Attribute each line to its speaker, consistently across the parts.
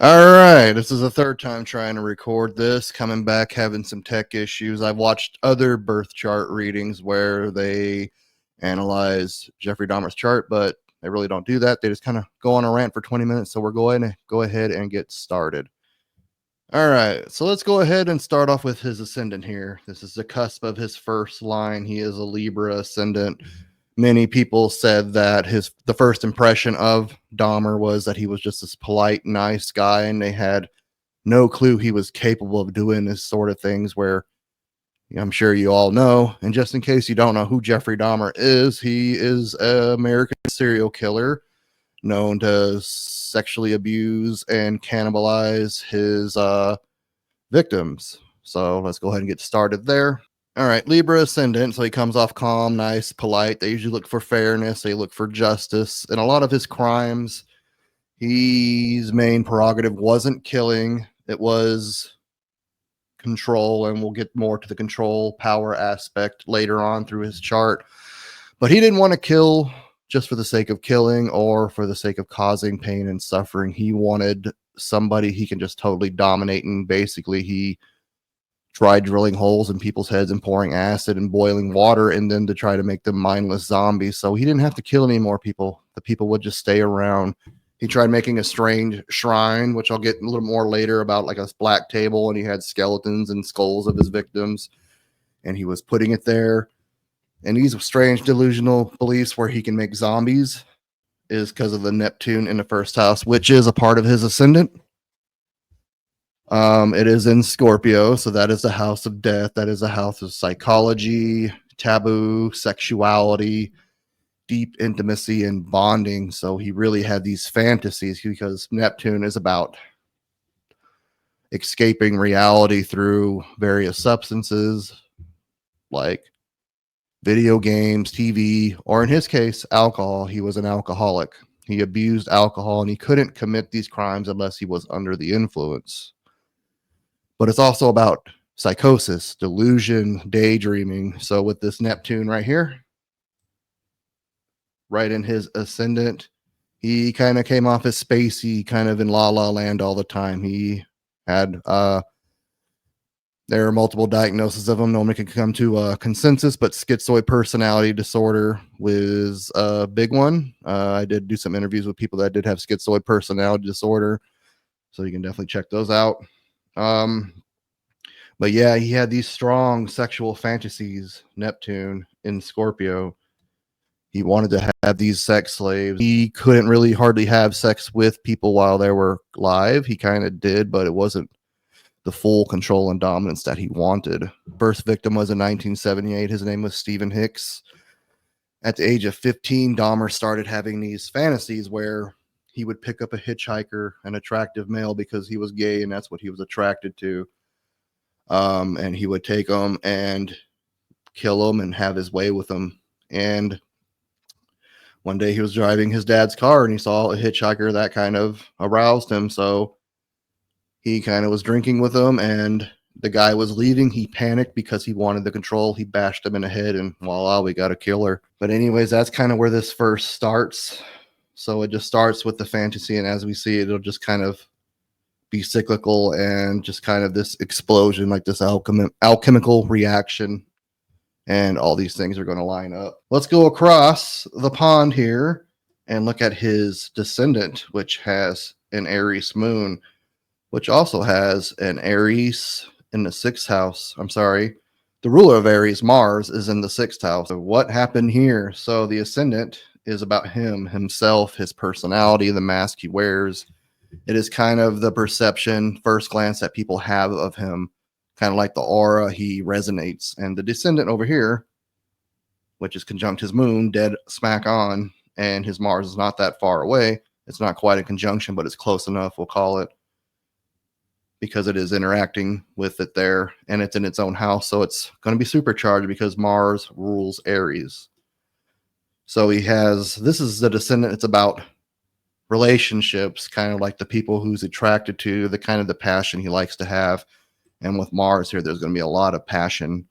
Speaker 1: All right, this is the third time trying to record this, coming back having some tech issues. I've watched other birth chart readings where they analyze Jeffrey Dahmer's chart, but they really don't do that. They just kind of go on a rant for 20 minutes. So we're going to go ahead and get started. All right, so let's go ahead and start off with his ascendant here. This is the cusp of his first line. He is a Libra ascendant. Many people said that the first impression of Dahmer was that he was just this polite, nice guy, and they had no clue he was capable of doing this sort of things where I'm sure you all know. And just in case you don't know who Jeffrey Dahmer is, he is an American serial killer known to sexually abuse and cannibalize his victims. So let's go ahead and get started there. All right, Libra ascendant. So he comes off calm, nice, polite. They usually look for fairness. They look for justice. And a lot of his crimes, his main prerogative wasn't killing. It was control. And we'll get more to the control power aspect later on through his chart. But he didn't want to kill just for the sake of killing or for the sake of causing pain and suffering. He wanted somebody he can just totally dominate. And basically, he tried drilling holes in people's heads and pouring acid and boiling water and then to try to make them mindless zombies. So he didn't have to kill any more people. The people would just stay around. He tried making a strange shrine, which I'll get a little more later about, like a black table, and he had skeletons and skulls of his victims, and he was putting it there. And these strange delusional beliefs where he can make zombies is because of the Neptune in the first house, which is a part of his ascendant. It is in Scorpio, so that is the house of death. That is a house of psychology, taboo, sexuality, deep intimacy, and bonding. So he really had these fantasies because Neptune is about escaping reality through various substances like video games, TV, or in his case, alcohol. He was an alcoholic. He abused alcohol and he couldn't commit these crimes unless he was under the influence. But it's also about psychosis, delusion, daydreaming. So with this Neptune right here, right in his ascendant, he kind of came off as spacey, kind of in la la land all the time. He had there are multiple diagnoses of him. No one can come to a consensus, but schizoid personality disorder was a big one. I did do some interviews with people that did have schizoid personality disorder, so you can definitely check those out. But yeah, he had these strong sexual fantasies, Neptune in Scorpio. He wanted to have these sex slaves. He couldn't really hardly have sex with people while they were live. He kind of did, but it wasn't the full control and dominance that he wanted. First victim was in 1978. His name was Stephen Hicks. At the age of 15, Dahmer started having these fantasies where he would pick up a hitchhiker, an attractive male, because he was gay and that's what he was attracted to. And he would take them and kill them and have his way with them. And one day he was driving his dad's car and he saw a hitchhiker that kind of aroused him. So he kind of was drinking with him and the guy was leaving. He panicked because he wanted the control. He bashed him in the head and voila, we got a killer. But anyways, that's kind of where this first starts. So it just starts with the fantasy. And as we see it, it'll just kind of be cyclical and just kind of this explosion, like this alchemical reaction. And all these things are going to line up. Let's go across the pond here and look at his descendant, which has an Aries moon, which also has an Aries in the sixth house. I'm sorry. The ruler of Aries, Mars, is in the sixth house. So what happened here? So the ascendant is about himself, his personality, the mask he wears. It is kind of the perception, first glance that people have of him, kind of like the aura, he resonates. And the descendant over here, which is conjunct his moon, dead smack on, and his Mars is not that far away. It's not quite a conjunction, but it's close enough, we'll call it, because it is interacting with it there, and it's in its own house. So it's going to be supercharged because Mars rules Aries. So he has, this is the descendant. It's about relationships, kind of like the people who's attracted to, the kind of the passion he likes to have. And with Mars here, there's going to be a lot of passion.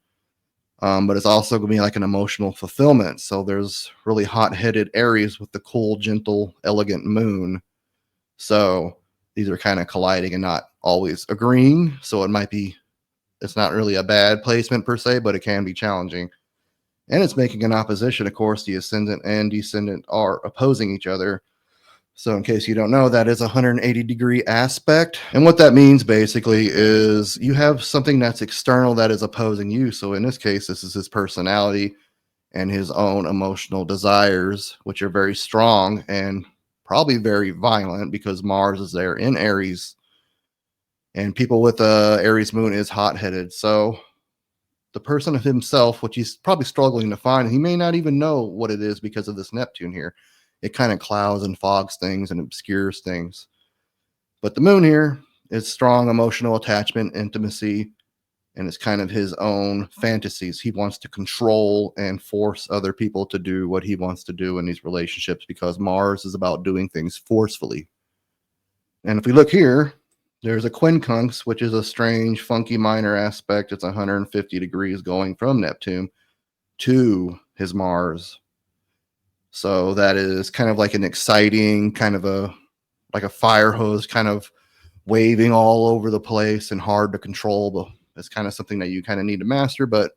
Speaker 1: But it's also going to be like an emotional fulfillment. So there's really hot-headed Aries with the cool, gentle, elegant moon. So These are kind of colliding and not always agreeing. So it's not really a bad placement per se, but it can be challenging. And it's making an opposition. Of course, the ascendant and descendant are opposing each other. So in case you don't know, that is a 180-degree aspect. And what that means basically is you have something that's external that is opposing you. So in this case, this is his personality and his own emotional desires, which are very strong and probably very violent because Mars is there in Aries. And people with Aries moon is hot-headed. So the person of himself, which he's probably struggling to find, he may not even know what it is because of this Neptune here. It kind of clouds and fogs things and obscures things. But the moon here is strong emotional attachment, intimacy, and it's kind of his own fantasies. He wants to control and force other people to do what he wants to do in these relationships because Mars is about doing things forcefully. And if we look here, there's a quincunx, which is a strange, funky minor aspect. It's 150 degrees going from Neptune to his Mars. So that is kind of like an exciting, kind of like a fire hose kind of waving all over the place and hard to control. But it's kind of something that you kind of need to master. But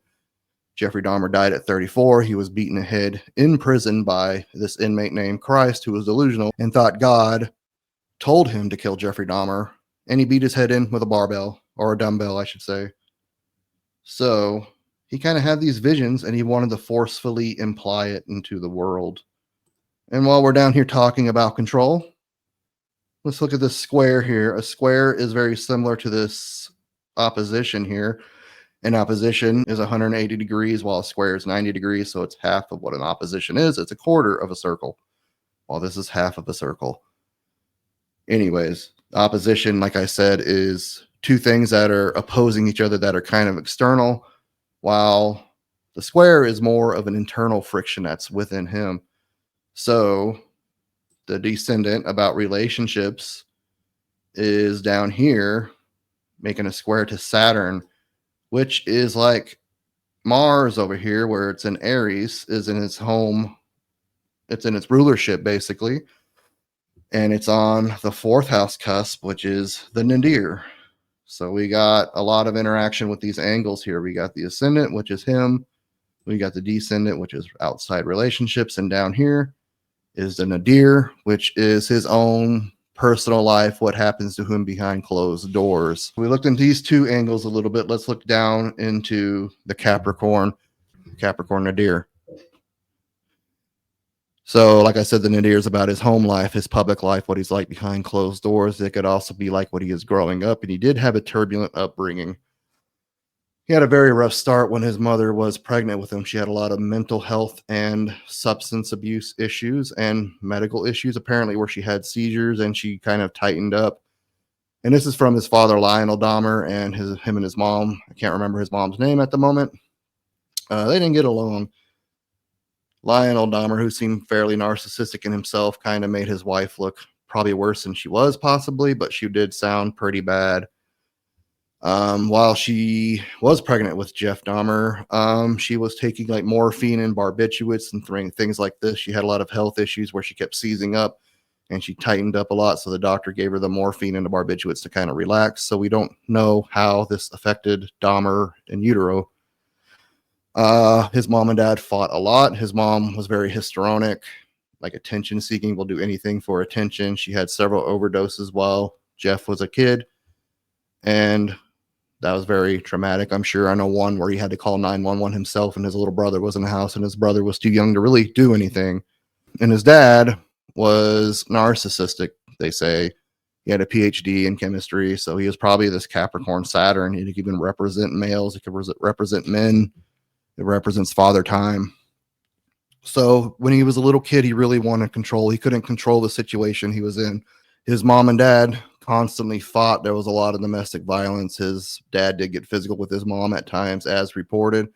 Speaker 1: Jeffrey Dahmer died at 34. He was beaten ahead in prison by this inmate named Christ, who was delusional and thought God told him to kill Jeffrey Dahmer. And he beat his head in with a barbell, or a dumbbell, I should say. So he kind of had these visions and he wanted to forcefully imply it into the world. And while we're down here talking about control, let's look at this square here. A square is very similar to this opposition here. An opposition is 180 degrees while a square is 90 degrees. So it's half of what an opposition is. It's a quarter of a circle, while this is half of a circle. Anyways, opposition, like I said, is two things that are opposing each other that are kind of external, while the square is more of an internal friction that's within him. So the descendant about relationships is down here making a square to Saturn, which is like Mars over here, where it's in Aries, is in its home. It's in its rulership, basically. And it's on the fourth house cusp, which is the nadir. So we got a lot of interaction with these angles here. We got the ascendant, which is him. We got the descendant, which is outside relationships. And down here is the nadir, which is his own personal life, what happens to him behind closed doors. We looked into these two angles a little bit. Let's look down into the Capricorn nadir. So, like I said, the nadir is about his home life, his public life, what he's like behind closed doors. It could also be like what he is growing up. And he did have a turbulent upbringing. He had a very rough start when his mother was pregnant with him. She had a lot of mental health and substance abuse issues and medical issues, apparently, where she had seizures and she kind of tightened up. And this is from his father, Lionel Dahmer, and him and his mom. I can't remember his mom's name at the moment. They didn't get along. Lionel Dahmer, who seemed fairly narcissistic in himself, kind of made his wife look probably worse than she was, possibly, but she did sound pretty bad. While she was pregnant with Jeff Dahmer, she was taking like morphine and barbiturates and things like this. She had a lot of health issues where she kept seizing up and she tightened up a lot. So the doctor gave her the morphine and the barbiturates to kind of relax. So we don't know how this affected Dahmer in utero. His mom and dad fought a lot. His mom was very histrionic, like attention seeking, will do anything for attention. She had several overdoses while Jeff was a kid. And that was very traumatic. I'm sure. I know one where he had to call 911 himself and his little brother was in the house and his brother was too young to really do anything. And his dad was narcissistic, they say. He had a PhD in chemistry. So he was probably this Capricorn Saturn. He could even represent males. He could represent men. It represents father time. So when he was a little kid, he really wanted control. He couldn't control the situation he was in. His mom and dad constantly fought. There was a lot of domestic violence. His dad did get physical with his mom at times, as reported.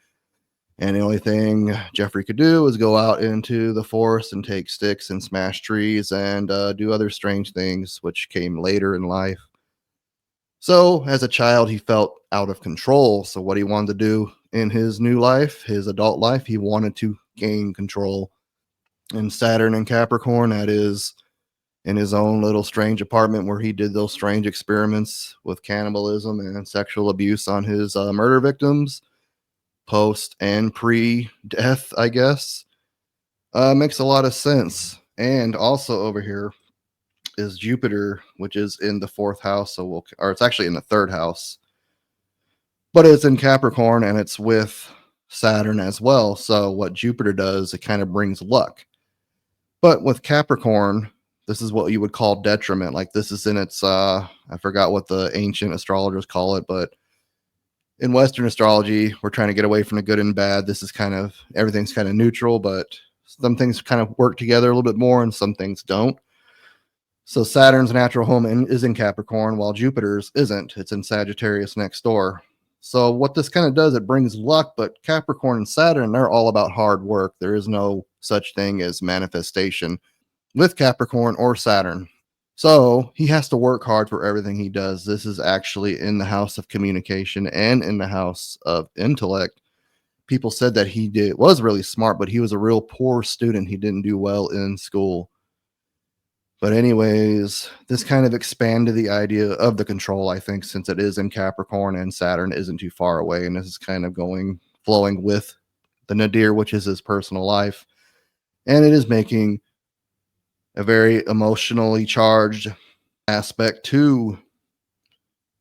Speaker 1: And the only thing Jeffrey could do was go out into the forest and take sticks and smash trees and do other strange things, which came later in life. So as a child, he felt out of control. So what he wanted to do in his new life, his adult life, he wanted to gain control. And Saturn and Capricorn, that is in his own little strange apartment where he did those strange experiments with cannibalism and sexual abuse on his murder victims, post and pre-death, I guess. Makes a lot of sense. And also over here is Jupiter, which is in the fourth house. Or it's actually in the third house, but it's in Capricorn and it's with Saturn as well. So what Jupiter does, it kind of brings luck. But with Capricorn, this is what you would call detriment. Like this is in its, I forgot what the ancient astrologers call it, but in Western astrology, we're trying to get away from the good and bad. This is kind of, everything's kind of neutral, but some things kind of work together a little bit more and some things don't. So Saturn's natural home is in Capricorn, while Jupiter's isn't. It's in Sagittarius next door. So what this kind of does, it brings luck, but Capricorn and Saturn, they're all about hard work. There is no such thing as manifestation with Capricorn or Saturn. So he has to work hard for everything he does. This is actually in the house of communication and in the house of intellect. People said that he was really smart, but he was a real poor student. He didn't do well in school. But anyways, this kind of expanded the idea of the control, I think, since it is in Capricorn and Saturn isn't too far away. And this is kind of flowing with the nadir, which is his personal life. And it is making a very emotionally charged aspect to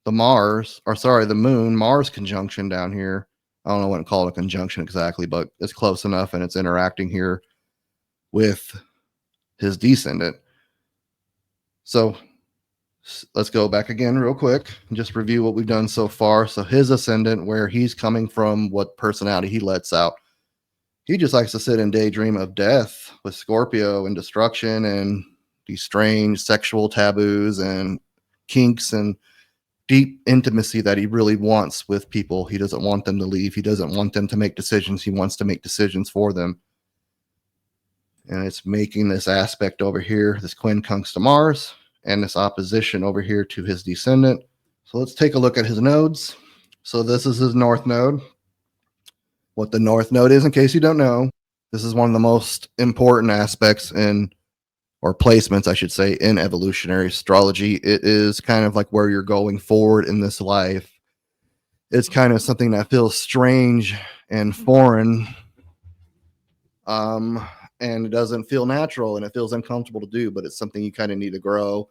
Speaker 1: the moon Mars conjunction down here. I don't know what to call it a conjunction exactly, but it's close enough, and it's interacting here with his descendant. So let's go back again real quick and just review what we've done so far. So his ascendant, where he's coming from, what personality he lets out. He just likes to sit and daydream of death with Scorpio and destruction and these strange sexual taboos and kinks and deep intimacy that he really wants with people. He doesn't want them to leave. He doesn't want them to make decisions. He wants to make decisions for them. And it's making this aspect over here, this quincunx to Mars, and this opposition over here to his descendant. So let's take a look at his nodes. So this is his north node. What the north node is, in case you don't know, this is one of the most important aspects or placements, I should say, in evolutionary astrology. It is kind of like where you're going forward in this life. It's kind of something that feels strange and foreign. And it doesn't feel natural and it feels uncomfortable to do, but it's something you kind of need to grow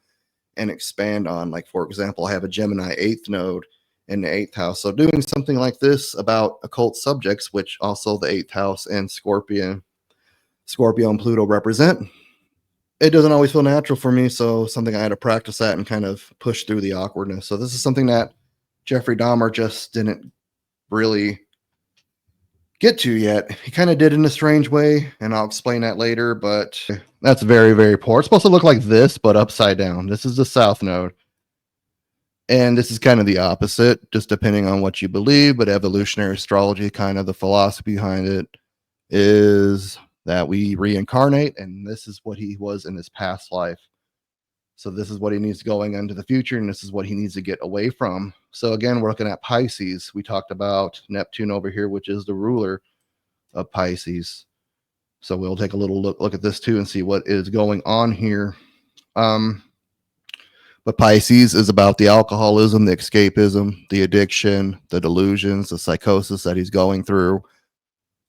Speaker 1: and expand on. Like, for example, I have a Gemini 8th node in the 8th house. So doing something like this about occult subjects, which also the 8th house and Scorpio and Pluto represent, it doesn't always feel natural for me. So something I had to practice at and kind of push through the awkwardness. So this is something that Jeffrey Dahmer just didn't really get to yet. He kind of did in a strange way, and I'll explain that later, but that's very, very poor. It's supposed to look like this, but upside down. This is the south node. And this is kind of the opposite, just depending on what you believe, but evolutionary astrology, kind of the philosophy behind it is that we reincarnate, and this is what he was in his past life. So this is what he needs going into the future, and this is what he needs to get away from. So again, we're looking at Pisces. We talked about Neptune over here, which is the ruler of Pisces. So we'll take a little look at this too and see what is going on here. But Pisces is about the alcoholism, the escapism, the addiction, the delusions, the psychosis that he's going through,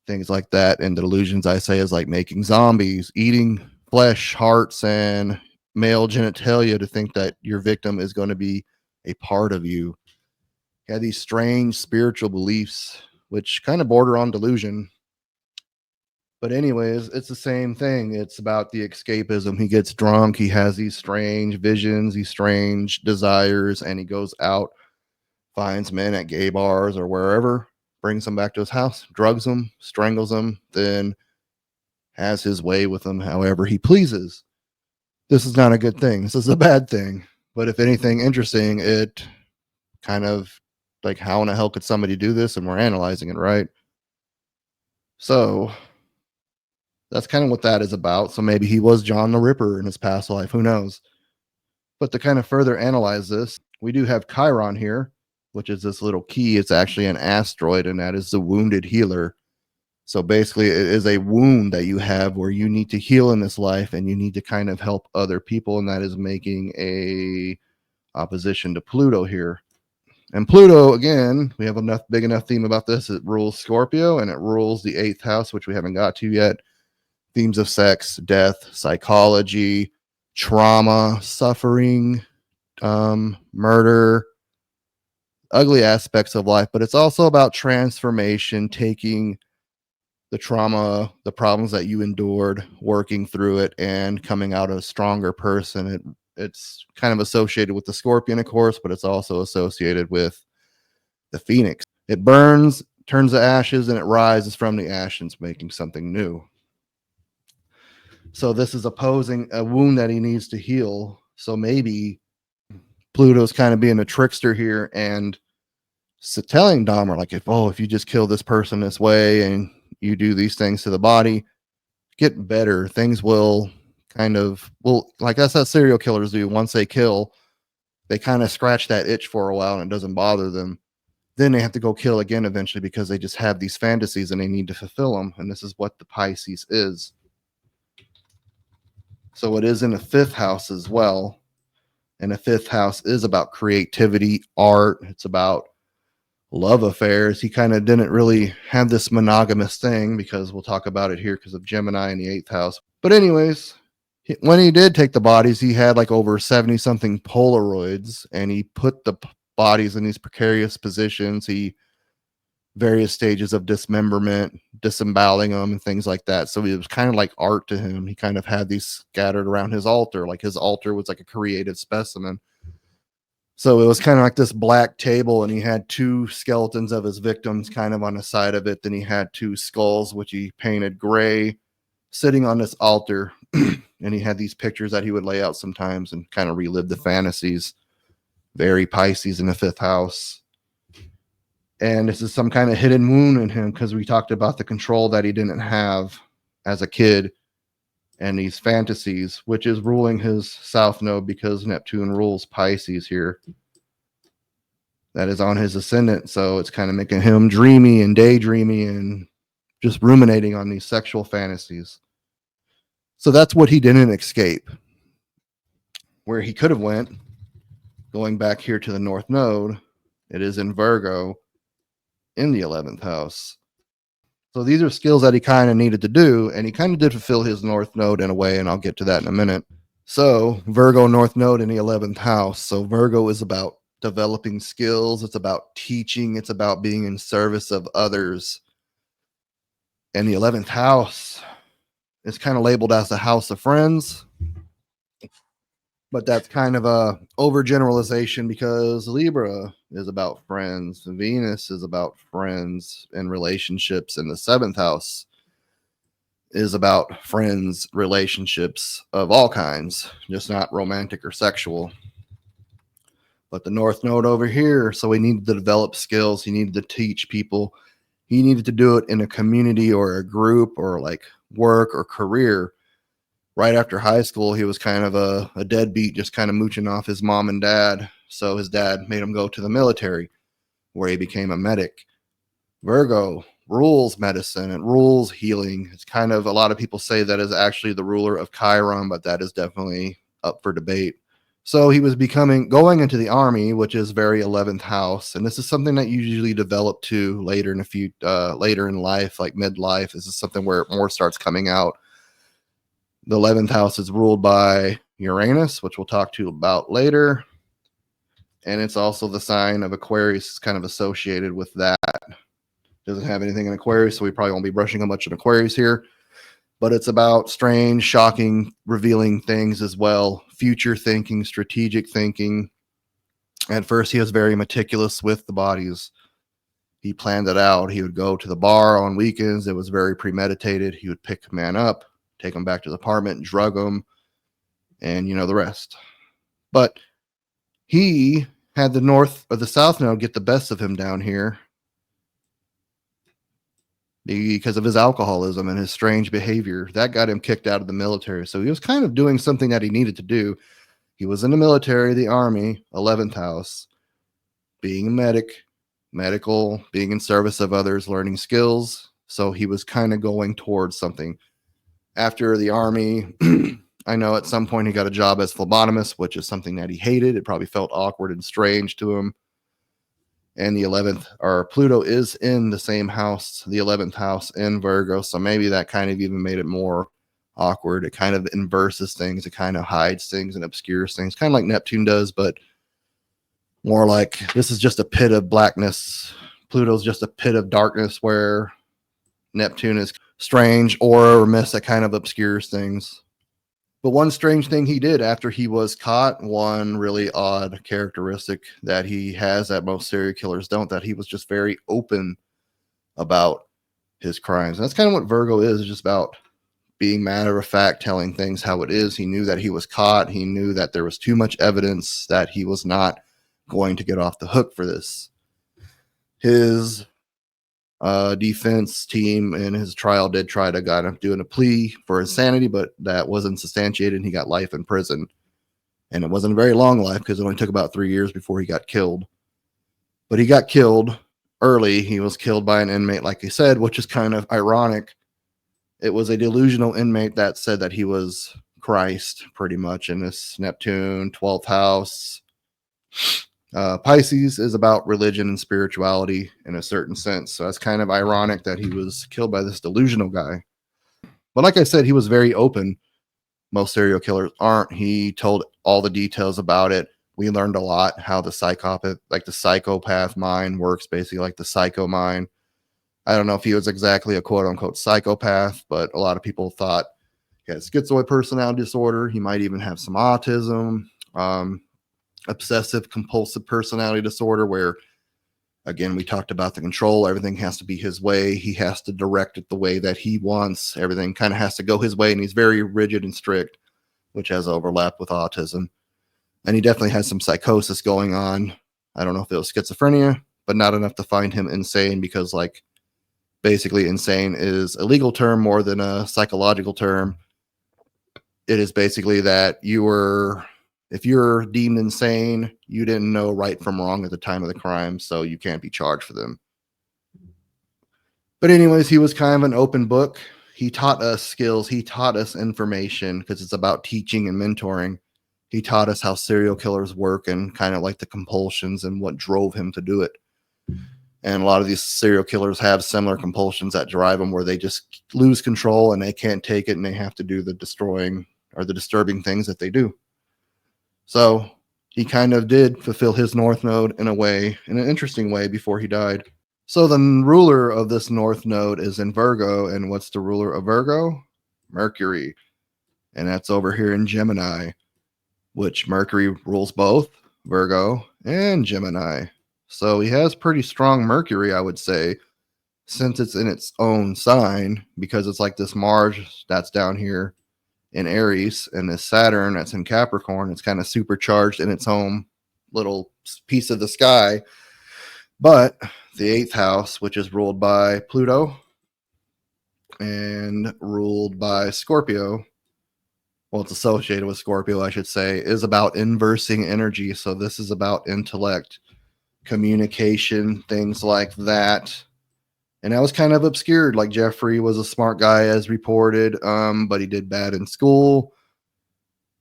Speaker 1: things like that. And the delusions, I say, is like making zombies, eating flesh, hearts, and male genitalia to think that your victim is going to be a part of you. He had these strange spiritual beliefs, which kind of border on delusion. But anyways, it's the same thing. It's about the escapism. He gets drunk. He has these strange visions, these strange desires, and he goes out, finds men at gay bars or wherever, brings them back to his house, drugs them, strangles them, then has his way with them however he pleases. This is not a good thing. This is a bad thing. But if anything interesting, it kind of like, how in the hell could somebody do this? And we're analyzing it, right? So that's kind of what that is about. So maybe he was John the Ripper in his past life. Who knows? But to kind of further analyze this, we do have Chiron here, which is this little key. It's actually an asteroid, and that is the wounded healer. So basically, it is a wound that you have where you need to heal in this life, and you need to kind of help other people, and that is making a opposition to Pluto here. And Pluto, again, we have enough big enough theme about this. It rules Scorpio, and it rules the 8th house, which we haven't got to yet. Themes of sex, death, psychology, trauma, suffering, murder, ugly aspects of life. But it's also about transformation, taking the trauma, the problems that you endured, working through it, and coming out a stronger person. It's kind of associated with the Scorpion, of course, but it's also associated with the Phoenix. It burns, turns to ashes, and it rises from the ashes, making something new. So this is opposing a wound that he needs to heal. So maybe Pluto's kind of being a trickster here and telling Dahmer, like, if you just kill this person this way and you do these things to the body, get better. Things will like that's how serial killers do. Once they kill, they kind of scratch that itch for a while and it doesn't bother them. Then they have to go kill again eventually because they just have these fantasies and they need to fulfill them. And this is what the Pisces is. So it is in the 5th house as well. And the 5th house is about creativity, art. It's about love affairs. He kind of didn't really have this monogamous thing because we'll talk about it here because of Gemini in the 8th house. But anyways, when he did take the bodies, he had like over 70 something Polaroids, and he put the bodies in these precarious positions. Various stages of dismemberment, disemboweling them and things like that. So it was kind of like art to him. He kind of had these scattered around his altar. Like his altar was like a created specimen. So it was kind of like this black table, and he had 2 skeletons of his victims kind of on the side of it. Then he had 2 skulls, which he painted gray, sitting on this altar. And he had these pictures that he would lay out sometimes and kind of relive the fantasies. Very Pisces in the 5th house. And this is some kind of hidden wound in him because we talked about the control that he didn't have as a kid and these fantasies, which is ruling his south node because Neptune rules Pisces here. That is on his ascendant. So it's kind of making him dreamy and daydreamy and just ruminating on these sexual fantasies. So that's what he didn't escape. Where he could have went, going back here to the north node, it is in Virgo in the 11th house. So these are skills that he kind of needed to do, and he kind of did fulfill his north node in a way, and I'll get to that in a minute. So Virgo north node in the 11th house. So Virgo is about developing skills. It's about teaching. It's about being in service of others. And the 11th house is kind of labeled as the house of friends. But that's kind of a overgeneralization because Libra is about friends. Venus is about friends and relationships. And the 7th house is about friends, relationships of all kinds, just not romantic or sexual. But the North Node over here, so he needed to develop skills. He needed to teach people. He needed to do it in a community or a group or like work or career. Right after high school, he was kind of a deadbeat, just kind of mooching off his mom and dad. So his dad made him go to the military, where he became a medic. Virgo rules medicine and rules healing. It's kind of, a lot of people say that is actually the ruler of Chiron, but that is definitely up for debate. So he was going into the army, which is very 11th house. And this is something that you usually develop to later later in life, like midlife. This is something where more starts coming out. The 11th house is ruled by Uranus, which we'll talk to about later. And it's also the sign of Aquarius. It's kind of associated with that. Doesn't have anything in Aquarius, so we probably won't be brushing on much in Aquarius here. But it's about strange, shocking, revealing things as well. Future thinking, strategic thinking. At first, he was very meticulous with the bodies. He planned it out. He would go to the bar on weekends. It was very premeditated. He would pick a man up, take him back to the apartment, drug him, and you know the rest. But he had the north or the south node get the best of him down here because of his alcoholism and his strange behavior. That got him kicked out of the military. So he was kind of doing something that he needed to do. He was in the military, the army, 11th house, being a medical, being in service of others, learning skills. So he was kind of going towards something. After the army, I know at some point he got a job as phlebotomist, which is something that he hated. It probably felt awkward and strange to him. And the 11th, or Pluto is in the same house, the 11th house in Virgo. So maybe that kind of even made it more awkward. It kind of inverses things. It kind of hides things and obscures things, kind of like Neptune does, but more like this is just a pit of blackness. Pluto's just a pit of darkness, where Neptune is strange aura or mist that kind of obscures things. But one strange thing he did after he was caught, one really odd characteristic that he has that most serial killers don't, that he was just very open about his crimes. And that's kind of what Virgo is just about being matter of fact, telling things how it is. He knew that he was caught. He knew that there was too much evidence, that he was not going to get off the hook for this. His defense team in his trial did try to got him doing a plea for insanity, but that wasn't substantiated, and he got life in prison. And it wasn't a very long life, because it only took about 3 years before he got killed. But he got killed early. He was killed by an inmate, like I said, which is kind of ironic. It was a delusional inmate that said that he was Christ, pretty much, in this Neptune 12th house. Pisces is about religion and spirituality in a certain sense. So that's kind of ironic that he was killed by this delusional guy. But like I said, he was very open. Most serial killers aren't. He told all the details about it. We learned a lot how the psychopath mind works, basically like the psycho mind. I don't know if he was exactly a quote unquote psychopath, but a lot of people thought he had schizoid personality disorder. He might even have some autism. Obsessive compulsive personality disorder, where again we talked about the control. Everything has to be his way. He has to direct it the way that he wants. Everything kind of has to go his way, and he's very rigid and strict, which has overlap with autism. And he definitely has some psychosis going on. I don't know if it was schizophrenia, but not enough to find him insane, because like basically insane is a legal term more than a psychological term. It is basically that if you're deemed insane, you didn't know right from wrong at the time of the crime, so you can't be charged for them. But anyways, he was kind of an open book. He taught us skills. He taught us information, because it's about teaching and mentoring. He taught us how serial killers work, and kind of like the compulsions and what drove him to do it. And a lot of these serial killers have similar compulsions that drive them, where they just lose control and they can't take it, and they have to do the destroying or the disturbing things that they do. So he kind of did fulfill his North Node in an interesting way, before he died. So the ruler of this North Node is in Virgo. And what's the ruler of Virgo? Mercury. And that's over here in Gemini, which Mercury rules both Virgo and Gemini. So he has pretty strong Mercury, I would say, since it's in its own sign, because it's like this Mars that's down here in Aries, and this Saturn that's in Capricorn. It's kind of supercharged in its own little piece of the sky. But the 8th house, which is ruled by Pluto and ruled by Scorpio, well, it's associated with Scorpio, I should say, is about inversing energy. So this is about intellect, communication, things like that. And that was kind of obscured. Like, Jeffrey was a smart guy, as reported, but he did bad in school.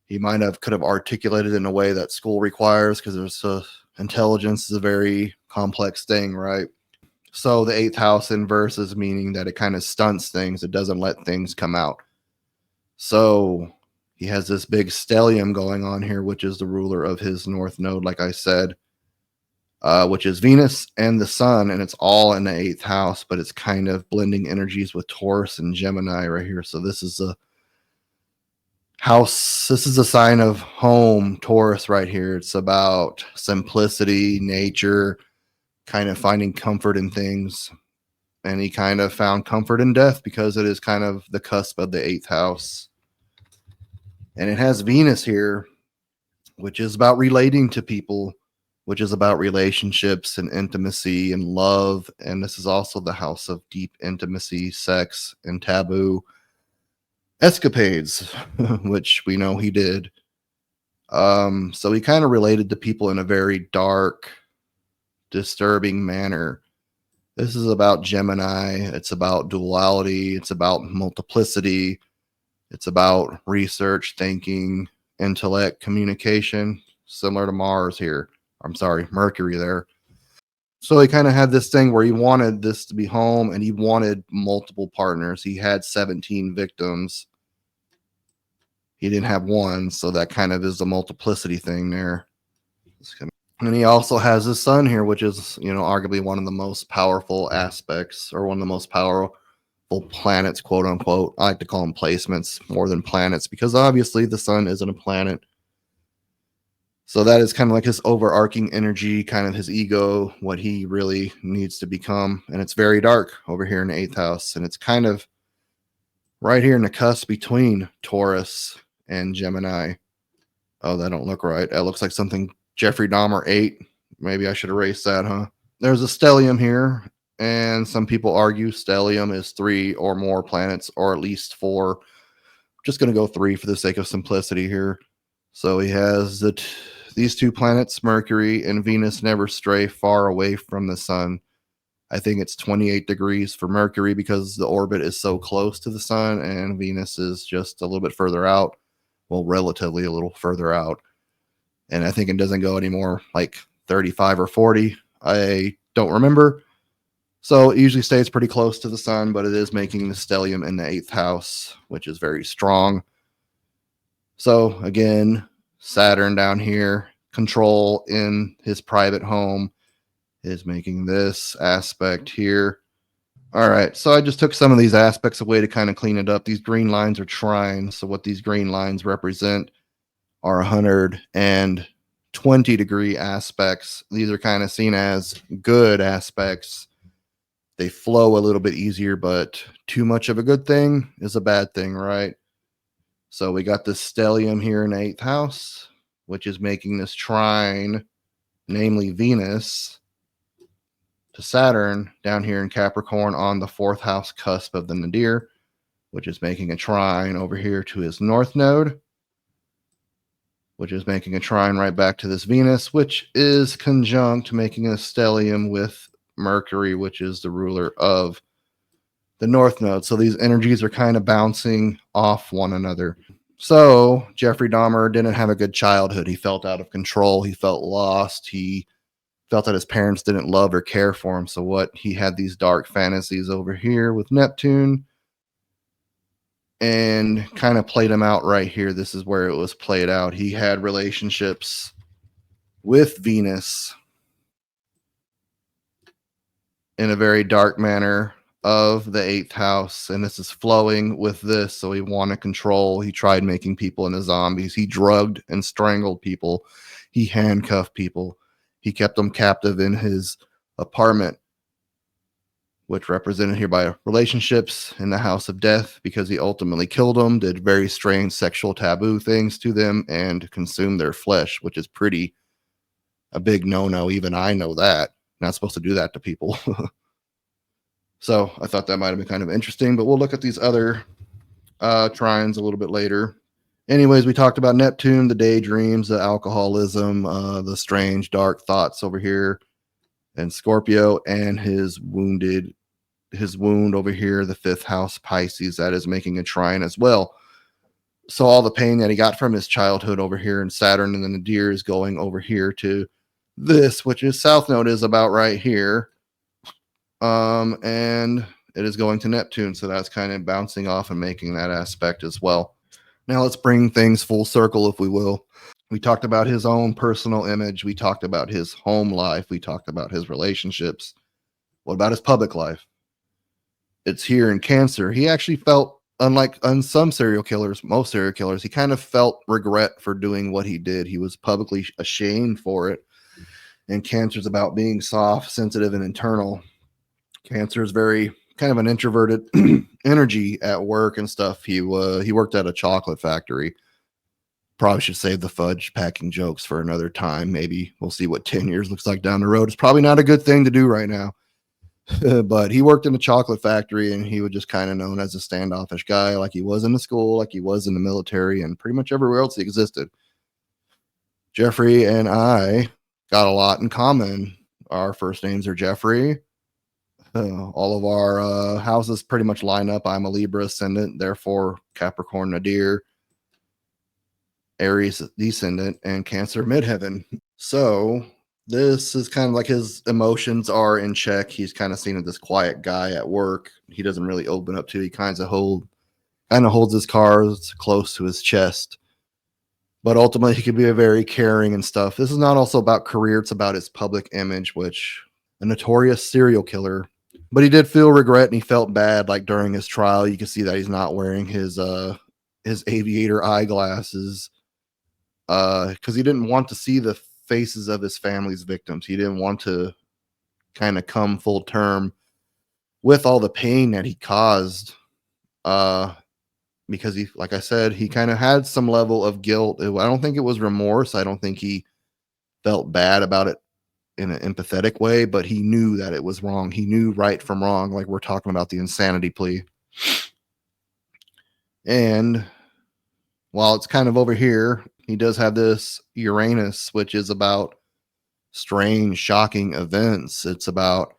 Speaker 1: He could have articulated in a way that school requires, because intelligence is a very complex thing, right? So the 8th house inverse is meaning that it kind of stunts things. It doesn't let things come out. So he has this big stellium going on here, which is the ruler of his North Node, like I said. Which is Venus and the Sun, and it's all in the 8th house, but it's kind of blending energies with Taurus and Gemini right here. So this is a house, this is a sign of home, Taurus right here. It's about simplicity, nature, kind of finding comfort in things. And he kind of found comfort in death, because it is kind of the cusp of the 8th house. And it has Venus here, which is about relating to people, which is about relationships and intimacy and love. And this is also the house of deep intimacy, sex, and taboo escapades, which we know he did. So he kind of related to people in a very dark, disturbing manner. This is about Gemini. It's about duality. It's about multiplicity. It's about research, thinking, intellect, communication, similar to Mars here. I'm sorry, Mercury there. So he kind of had this thing where he wanted this to be home and he wanted multiple partners. He had 17 victims. He didn't have one. So that kind of is the multiplicity thing there. And he also has his sun here, which is, arguably one of the most powerful aspects or one of the most powerful planets, quote unquote. I like to call them placements more than planets because obviously the sun isn't a planet. So that is kind of like his overarching energy, kind of his ego, what he really needs to become. And it's very dark over here in the 8th house. And it's kind of right here in the cusp between Taurus and Gemini. Oh, that don't look right. That looks like something Jeffrey Dahmer ate. Maybe I should erase that, huh? There's a stellium here. And some people argue stellium is 3 or more planets, or at least 4. Just going to go 3 for the sake of simplicity here. So he has these 2 planets, Mercury and Venus, never stray far away from the sun. I think it's 28 degrees for Mercury because the orbit is so close to the sun, and Venus is just a little bit further out. Well, relatively a little further out. And I think it doesn't go anymore like 35 or 40. I don't remember. So it usually stays pretty close to the sun, but it is making the stellium in the 8th house, which is very strong. So again, Saturn down here, control in his private home is making this aspect here. All right, so I just took some of these aspects away to kind of clean it up. These green lines are trines. So what these green lines represent are 120-degree aspects. These are kind of seen as good aspects. They flow a little bit easier, but too much of a good thing is a bad thing, right? So we got this stellium here in the 8th house, which is making this trine, namely Venus, to Saturn down here in Capricorn on the 4th house cusp of the nadir, which is making a trine over here to his north node, which is making a trine right back to this Venus, which is conjunct, making a stellium with Mercury, which is the ruler of the north node. So these energies are kind of bouncing off one another. So Jeffrey Dahmer didn't have a good childhood. He felt out of control. He felt lost. He felt that his parents didn't love or care for him. So what he had these dark fantasies over here with Neptune and kind of played him out right here. This is where it was played out. He had relationships with Venus in a very dark manner of the 8th house, and this is flowing with this. So he wanted control. He tried making people into zombies. He drugged and strangled people. He handcuffed people. He kept them captive in his apartment, which represented here by relationships in the house of death, because he ultimately killed them, did very strange sexual taboo things to them, and consumed their flesh, which is pretty a big no-no. Even I know that. Not supposed to do that to people. So I thought that might have been kind of interesting, but we'll look at these other trines a little bit later. Anyways, we talked about Neptune, the daydreams, the alcoholism, the strange dark thoughts over here, and Scorpio, and his wound over here, the 5th house Pisces, that is making a trine as well. So all the pain that he got from his childhood over here in Saturn and the nadir is going over here to this, which is south node is about right here. And it is going to Neptune, so that's kind of bouncing off and making that aspect as well. Now let's bring things full circle, if we will. We talked about his own personal image. We talked about his home life. We talked about his relationships. What about his public life? It's here in Cancer. He actually felt, unlike some serial killers, most serial killers, he kind of felt regret for doing what he did. He was publicly ashamed for it. And Cancer's about being soft, sensitive, and internal. Cancer is very kind of an introverted energy at work and stuff. He worked at a chocolate factory. Probably should save the fudge packing jokes for another time. Maybe we'll see what 10 years looks like down the road. It's probably not a good thing to do right now. But he worked in a chocolate factory, and he was just kind of known as a standoffish guy, like he was in the school, like he was in the military, and pretty much everywhere else he existed. Jeffrey and I got a lot in common. Our first names are Jeffrey. All of our houses pretty much line up. I'm a Libra ascendant, therefore Capricorn Nadir, Aries descendant, and Cancer midheaven. So this is kind of like his emotions are in check. He's kind of seen as this quiet guy at work. He doesn't really open up to. He kind of holds his cards close to his chest. But ultimately, he could be a very caring and stuff. This is not also about career. It's about his public image, which a notorious serial killer. But he did feel regret and he felt bad. Like during his trial, you can see that he's not wearing his aviator eyeglasses because he didn't want to see the faces of his family's victims. He didn't want to kind of come full term with all the pain that he caused. Because he, like I said, he kind of had some level of guilt. I don't think it was remorse. I don't think he felt bad about it in an empathetic way, but he knew that it was wrong. He knew right from wrong, like we're talking about the insanity plea. And while it's kind of over here, he does have this Uranus, which is about strange, shocking events. It's about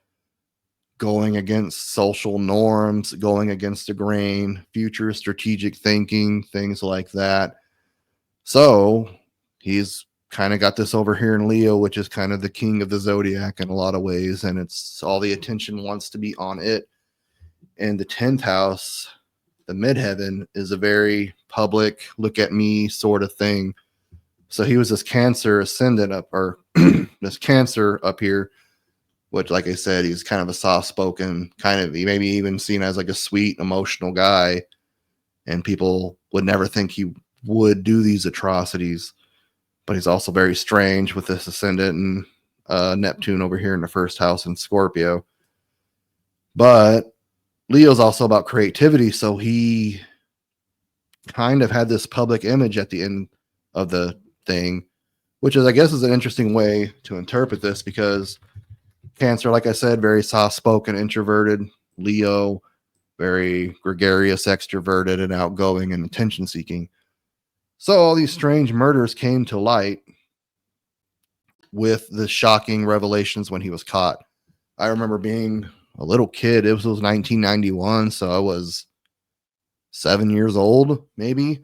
Speaker 1: going against social norms, going against the grain, future strategic thinking, things like that. So he's kind of got this over here in Leo, which is kind of the king of the zodiac in a lot of ways, and it's all the attention wants to be on it. And the 10th house, the midheaven, is a very public, look at me sort of thing. So he was this Cancer ascendant up, or this Cancer up here, which, like I said, he's kind of a soft-spoken, kind of, he maybe even seen as like a sweet, emotional guy, and people would never think he would do these atrocities. But he's also very strange with this ascendant and Neptune over here in the first house in Scorpio. But Leo's also about creativity, so he kind of had this public image at the end of the thing, which is, I guess, is an interesting way to interpret this, because Cancer, like I said, very soft-spoken, introverted. Leo, very gregarious, extroverted, and outgoing and attention-seeking. So all these strange murders came to light with the shocking revelations when he was caught. I remember being a little kid. It was 1991, so I was 7 years old, maybe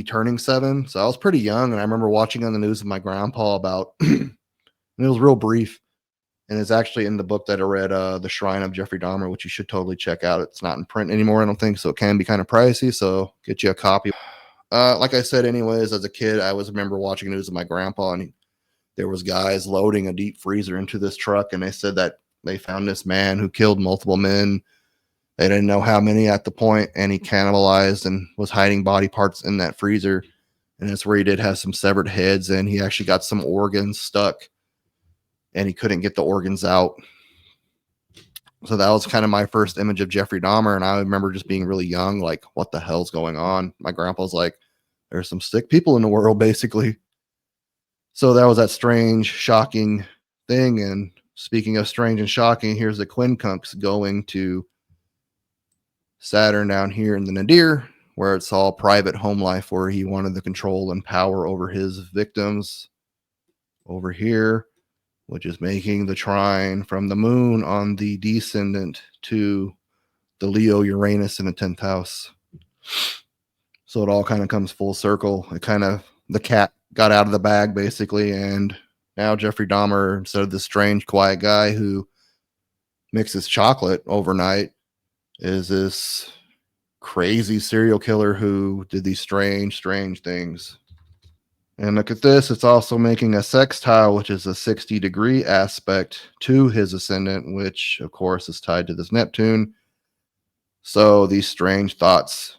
Speaker 1: turning 7. So I was pretty young, and I remember watching on the news with my grandpa about, and it was real brief. And it's actually in the book that I read, The Shrine of Jeffrey Dahmer, which you should totally check out. It's not in print anymore, I don't think, so it can be kind of pricey, so get you a copy. Like I said, anyways, as a kid, I remember watching news with my grandpa, and there was guys loading a deep freezer into this truck, and they said that they found this man who killed multiple men. They didn't know how many at the point, and he cannibalized and was hiding body parts in that freezer. And that's where he did have some severed heads, and he actually got some organs stuck, and he couldn't get the organs out. So that was kind of my first image of Jeffrey Dahmer. And I remember just being really young, like, what the hell's going on? My grandpa's like, there's some sick people in the world, basically. So that was that strange, shocking thing. And speaking of strange and shocking, here's the quincunx going to Saturn down here in the Nadir, where it's all private home life, where he wanted the control and power over his victims. Over here, which is making the trine from the moon on the descendant to the Leo Uranus in the 10th house. So it all kind of comes full circle. The cat got out of the bag, basically, and now Jeffrey Dahmer, instead of this strange, quiet guy who mixes chocolate overnight, is this crazy serial killer who did these strange things. And look at this. It's also making a sextile, which is a 60-degree aspect to his ascendant, which, of course, is tied to this Neptune. So these strange thoughts.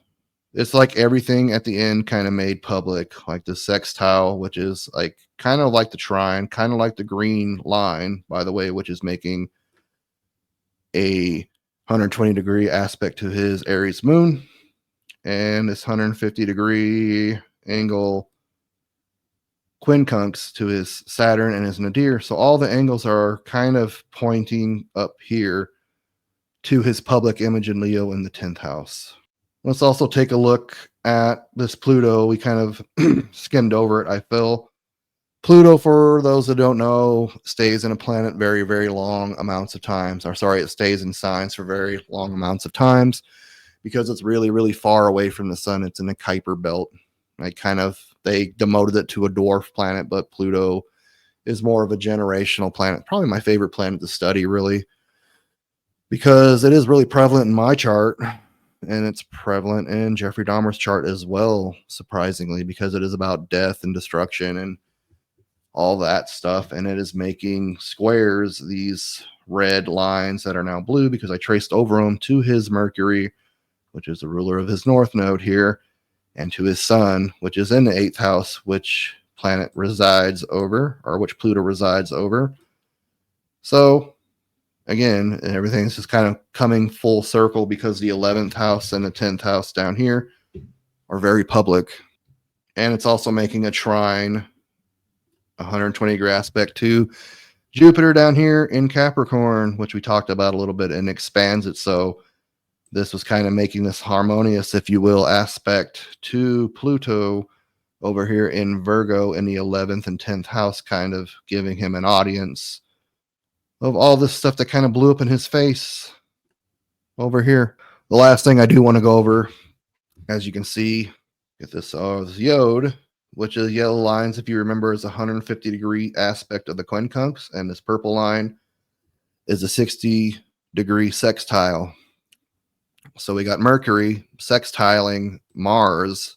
Speaker 1: It's like everything at the end kind of made public, like the sextile, which is like kind of like the trine, kind of like the green line, by the way, which is making a 120-degree aspect to his Aries moon. And this 150-degree angle quincunx to his Saturn and his Nadir. So all the angles are kind of pointing up here to his public image in Leo in the 10th house. Let's also take a look at this Pluto. We kind of skimmed over it, I feel. Pluto, for those that don't know, stays in a planet very, very long amounts of times. Or sorry, it stays in signs for very long amounts of times because it's really, really far away from the sun. It's in the Kuiper belt. They demoted it to a dwarf planet, but Pluto is more of a generational planet. Probably my favorite planet to study, really, because it is really prevalent in my chart, and it's prevalent in Jeffrey Dahmer's chart as well, surprisingly, because it is about death and destruction and all that stuff. And it is making squares, these red lines that are now blue because I traced over them to his Mercury, which is the ruler of his north node here, and to his sun, which is in the 8th house, which planet resides over, or which Pluto resides over. So again, everything's just kind of coming full circle because the 11th house and the 10th house down here are very public. And it's also making a trine, 120-degree aspect to Jupiter down here in Capricorn, which we talked about a little bit, and expands it. So this was kind of making this harmonious, if you will, aspect to Pluto over here in Virgo in the 11th and 10th house, kind of giving him an audience of all this stuff that kind of blew up in his face over here. The last thing I do want to go over, as you can see, get this Yod, which is yellow lines, if you remember, is a 150-degree aspect of the quincunx, and this purple line is a 60-degree sextile. So we got Mercury sextiling Mars,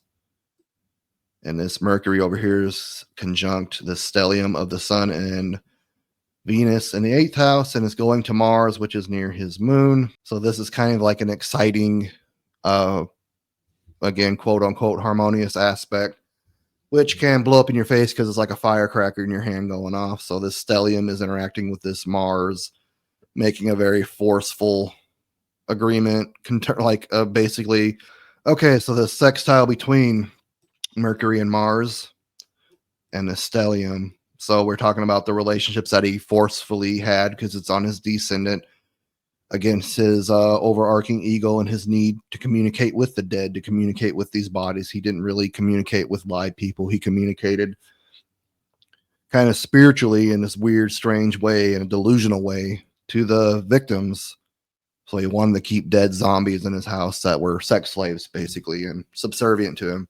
Speaker 1: and this Mercury over here is conjunct the stellium of the sun and Venus in the 8th house, and is going to Mars, which is near his moon. So this is kind of like an exciting, again, quote unquote, harmonious aspect, which can blow up in your face because it's like a firecracker in your hand going off. So this stellium is interacting with this Mars, making a very forceful agreement, basically, okay, so the sextile between Mercury and Mars and the stellium. So we're talking about the relationships that he forcefully had because it's on his descendant against his overarching ego and his need to communicate with the dead, to communicate with these bodies. He didn't really communicate with live people. He communicated kind of spiritually in this weird, strange way, in a delusional way, to the victims. So he wanted to keep dead zombies in his house that were sex slaves, basically, and subservient to him.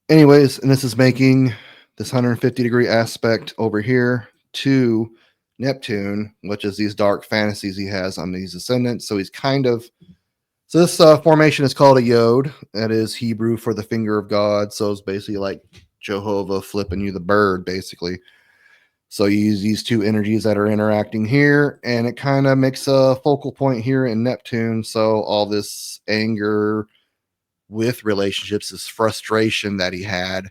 Speaker 1: Anyways, and this is making this 150-degree aspect over here to Neptune, which is these dark fantasies he has on these ascendants. So he's kind of, so this formation is called a Yod. That is Hebrew for the finger of God. So it's basically like Jehovah flipping you the bird, basically. So you use these two energies that are interacting here, and it kind of makes a focal point here in Neptune. So all this anger with relationships, this frustration that he had,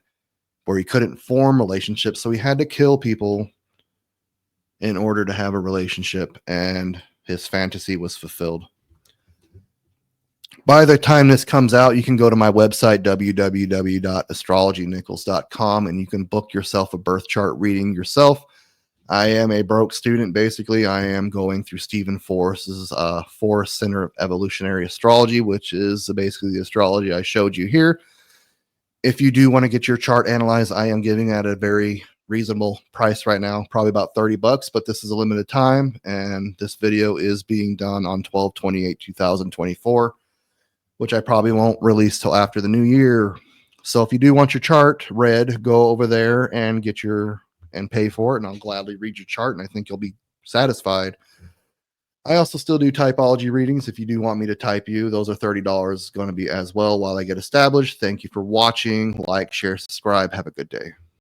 Speaker 1: where he couldn't form relationships, so he had to kill people in order to have a relationship, and his fantasy was fulfilled. By the time this comes out, you can go to my website, www.astrologynichols.com, and you can book yourself a birth chart reading yourself. I am a broke student, basically. I am going through Stephen Forrest's Forrest Center of Evolutionary Astrology, which is basically the astrology I showed you here. If you do want to get your chart analyzed, I am giving at a very reasonable price right now, probably about $30, but this is a limited time, and this video is being done on 12/28/2024, which I probably won't release till after the new year. So if you do want your chart read, go over there and and pay for it, and I'll gladly read your chart, and I think you'll be satisfied. I also still do typology readings. If you do want me to type you, those are $30 going to be as well while I get established. Thank you for watching. Like, share, subscribe. Have a good day.